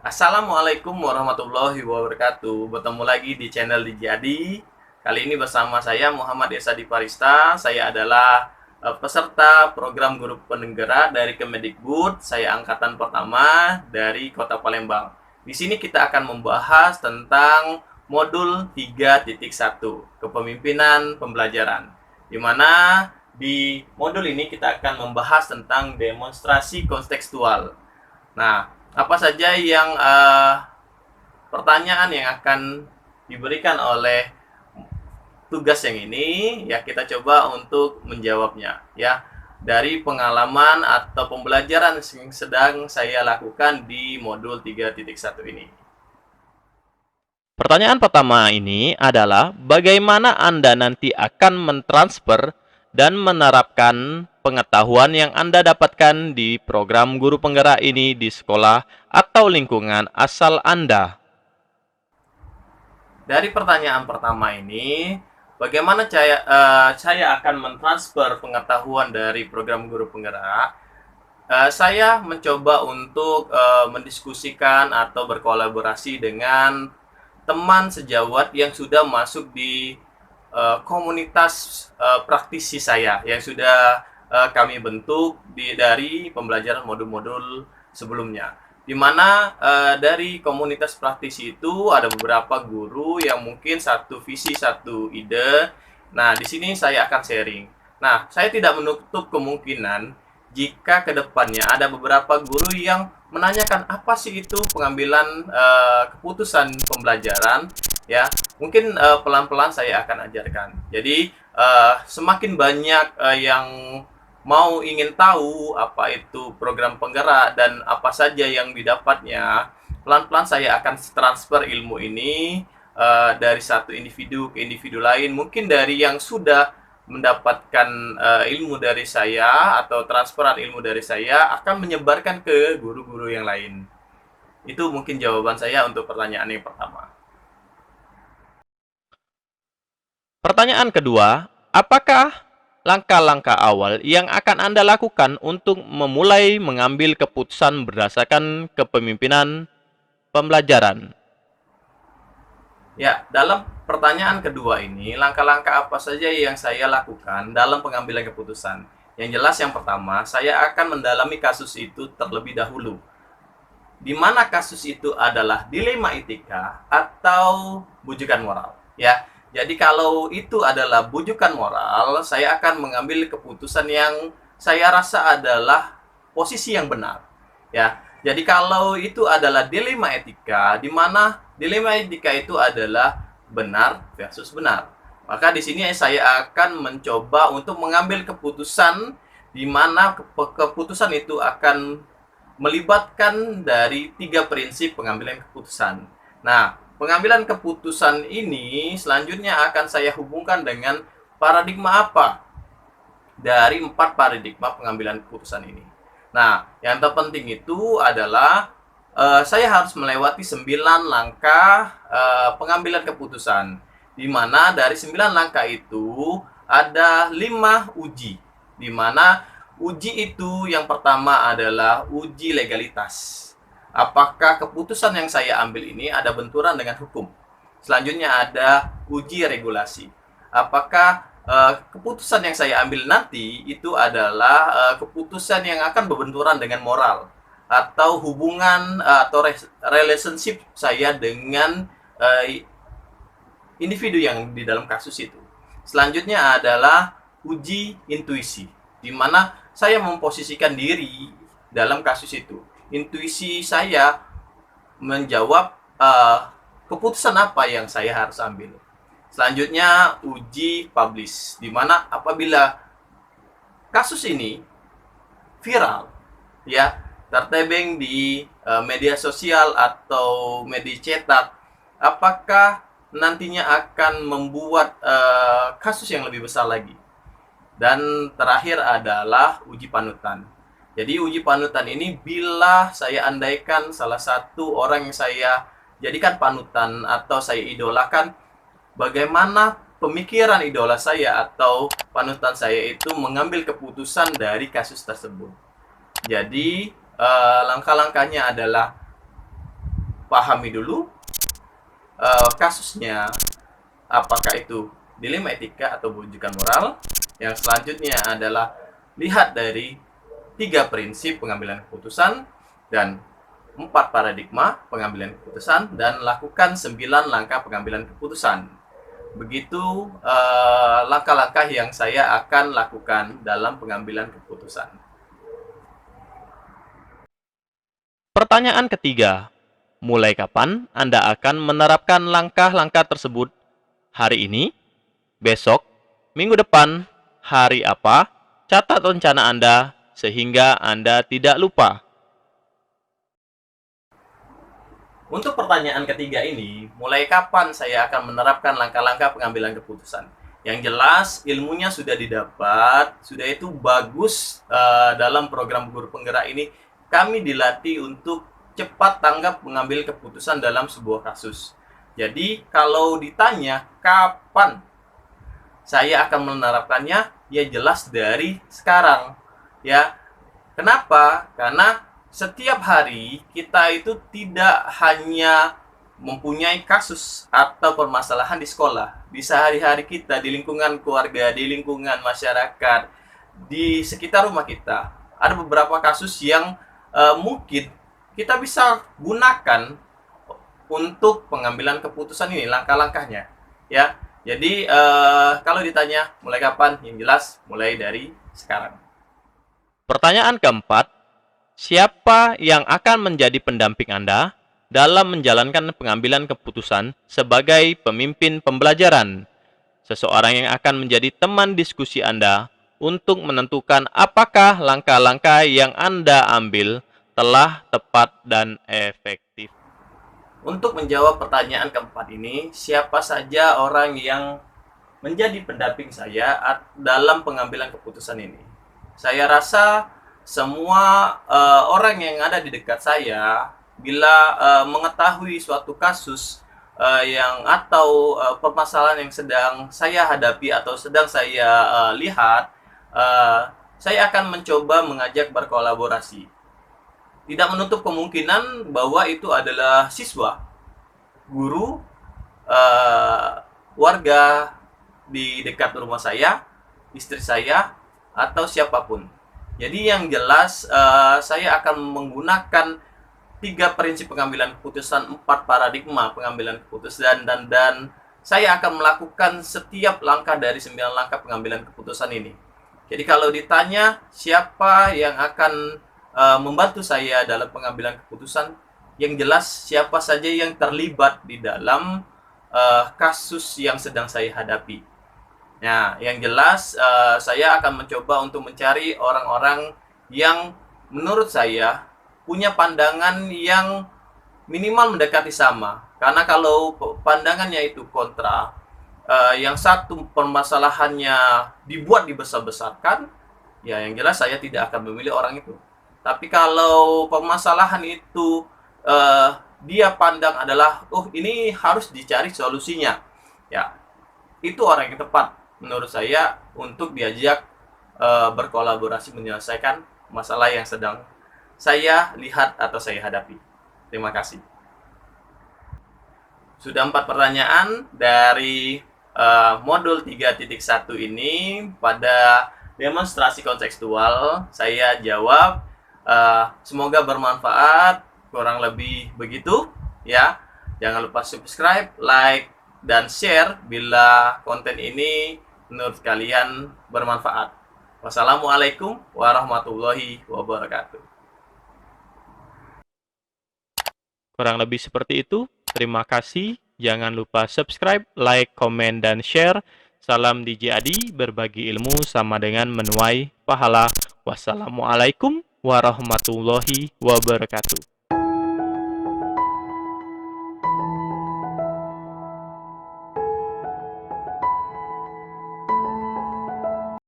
Assalamualaikum warahmatullahi wabarakatuh. Bertemu lagi di channel Dijadi. Kali ini bersama saya Muhammad Esa Diparista. Saya adalah peserta program guru penenggerak dari Kemendikbud. Saya angkatan pertama dari Kota Palembang. Di sini kita akan membahas tentang modul 3.1, kepemimpinan pembelajaran. Di mana di modul ini kita akan membahas tentang demonstrasi kontekstual. Nah, apa saja yang pertanyaan yang akan diberikan oleh tugas yang ini, ya kita coba untuk menjawabnya ya dari pengalaman atau pembelajaran yang sedang saya lakukan di modul 3.1 ini. Pertanyaan pertama ini adalah bagaimana Anda nanti akan mentransfer dan menerapkan pengetahuan yang Anda dapatkan di program guru penggerak ini di sekolah atau lingkungan asal Anda. Dari pertanyaan pertama ini, bagaimana saya akan mentransfer pengetahuan dari program guru penggerak? Saya mencoba untuk mendiskusikan atau berkolaborasi dengan teman sejawat yang sudah masuk di komunitas praktisi saya yang sudah kami bentuk dari pembelajaran modul-modul sebelumnya. Di mana dari komunitas praktisi itu ada beberapa guru yang mungkin satu visi, satu ide. Nah, di sini saya akan sharing. Nah, saya tidak menutup kemungkinan jika kedepannya ada beberapa guru yang menanyakan apa sih itu pengambilan keputusan pembelajaran, ya mungkin pelan-pelan saya akan ajarkan. Jadi semakin banyak yang ingin tahu apa itu program penggerak dan apa saja yang didapatnya, pelan-pelan saya akan transfer ilmu ini dari satu individu ke individu lain, mungkin dari yang sudah mendapatkan ilmu dari saya atau transferan ilmu dari saya akan menyebarkan ke guru-guru yang lain. Itu mungkin jawaban saya untuk pertanyaan yang pertama. Pertanyaan kedua, apakah langkah-langkah awal yang akan Anda lakukan untuk memulai mengambil keputusan berdasarkan kepemimpinan pembelajaran? Ya, dalam pertanyaan kedua ini, langkah-langkah apa saja yang saya lakukan dalam pengambilan keputusan? Yang jelas yang pertama, saya akan mendalami kasus itu terlebih dahulu. Di mana kasus itu adalah dilema etika atau bujukan moral, ya. Jadi kalau itu adalah bujukan moral, saya akan mengambil keputusan yang saya rasa adalah posisi yang benar, ya. Jadi kalau itu adalah dilema etika, di mana dilema etika itu adalah benar versus benar, maka di sini saya akan mencoba untuk mengambil keputusan di mana keputusan itu akan melibatkan dari 3 prinsip pengambilan keputusan. Nah, pengambilan keputusan ini selanjutnya akan saya hubungkan dengan paradigma apa dari 4 paradigma pengambilan keputusan ini. Nah, yang terpenting itu adalah saya harus melewati 9 langkah pengambilan keputusan, di mana dari 9 langkah itu ada 5 uji, di mana uji itu yang pertama adalah uji legalitas. Apakah keputusan yang saya ambil ini ada benturan dengan hukum? Selanjutnya ada uji regulasi. Apakah keputusan yang saya ambil nanti itu adalah keputusan yang akan berbenturan dengan moral atau hubungan atau relationship saya dengan individu yang di dalam kasus itu. Selanjutnya adalah uji intuisi, di mana saya memposisikan diri dalam kasus itu. Intuisi saya menjawab keputusan apa yang saya harus ambil. Selanjutnya uji publish, di mana apabila kasus ini viral, ya tertebeng di media sosial atau media cetak, apakah nantinya akan membuat kasus yang lebih besar lagi. Dan terakhir adalah uji panutan. Jadi uji panutan ini bila saya andaikan salah satu orang yang saya jadikan panutan atau saya idolakan, bagaimana pemikiran idola saya atau panutan saya itu mengambil keputusan dari kasus tersebut. Jadi langkah-langkahnya adalah pahami dulu kasusnya, apakah itu dilema etika atau bujukan moral. Yang selanjutnya adalah lihat dari 3 prinsip pengambilan keputusan dan 4 paradigma pengambilan keputusan, dan lakukan 9 langkah pengambilan keputusan. Begitu langkah-langkah yang saya akan lakukan dalam pengambilan keputusan. Pertanyaan ketiga, mulai kapan Anda akan menerapkan langkah-langkah tersebut? Hari ini, besok, minggu depan, hari apa? Catat rencana Anda sehingga Anda tidak lupa. Untuk pertanyaan ketiga ini, mulai kapan saya akan menerapkan langkah-langkah pengambilan keputusan? Yang jelas, ilmunya sudah didapat, sudah itu bagus. Dalam program Guru Penggerak ini, kami dilatih untuk cepat tanggap mengambil keputusan dalam sebuah kasus. Jadi, kalau ditanya kapan saya akan menerapkannya, ya jelas dari sekarang. Ya, kenapa? Karena setiap hari kita itu tidak hanya mempunyai kasus atau permasalahan di sekolah, di sehari-hari kita, di lingkungan keluarga, di lingkungan masyarakat, di sekitar rumah kita. Ada beberapa kasus yang mungkin kita bisa gunakan untuk pengambilan keputusan ini, langkah-langkahnya. Ya, jadi kalau ditanya mulai kapan, yang jelas mulai dari sekarang. Pertanyaan keempat, siapa yang akan menjadi pendamping Anda dalam menjalankan pengambilan keputusan sebagai pemimpin pembelajaran? Seseorang yang akan menjadi teman diskusi Anda untuk menentukan apakah langkah-langkah yang Anda ambil telah tepat dan efektif. Untuk menjawab pertanyaan keempat ini, siapa saja orang yang menjadi pendamping saya dalam pengambilan keputusan ini? Saya rasa semua orang yang ada di dekat saya, bila mengetahui suatu kasus atau permasalahan yang sedang saya hadapi atau sedang saya lihat, saya akan mencoba mengajak berkolaborasi. Tidak menutup kemungkinan bahwa itu adalah siswa, guru, warga di dekat rumah saya, istri saya, atau siapapun. Jadi yang jelas saya akan menggunakan 3 prinsip pengambilan keputusan, 4 paradigma pengambilan keputusan, dan saya akan melakukan setiap langkah dari 9 langkah pengambilan keputusan ini. Jadi kalau ditanya siapa yang akan membantu saya dalam pengambilan keputusan, yang jelas siapa saja yang terlibat di dalam kasus yang sedang saya hadapi. Nah, yang jelas saya akan mencoba untuk mencari orang-orang yang menurut saya punya pandangan yang minimal mendekati sama. Karena kalau pandangannya itu kontra, yang satu permasalahannya dibuat dibesar-besarkan, ya yang jelas saya tidak akan memilih orang itu. Tapi kalau permasalahan itu dia pandang adalah, oh ini harus dicari solusinya, ya itu orang yang tepat menurut saya untuk diajak berkolaborasi menyelesaikan masalah yang sedang saya lihat atau saya hadapi. Terima kasih. Sudah 4 pertanyaan dari modul 3.1 ini pada demonstrasi kontekstual saya jawab. Semoga bermanfaat, kurang lebih begitu ya. Jangan lupa subscribe, like, dan share bila konten ini menurut kalian bermanfaat. Wassalamualaikum warahmatullahi wabarakatuh. Kurang lebih seperti itu. Terima kasih. Jangan lupa subscribe, like, komen, dan share. Salam DJ Adi, berbagi ilmu sama dengan menuai pahala. Wassalamualaikum warahmatullahi wabarakatuh.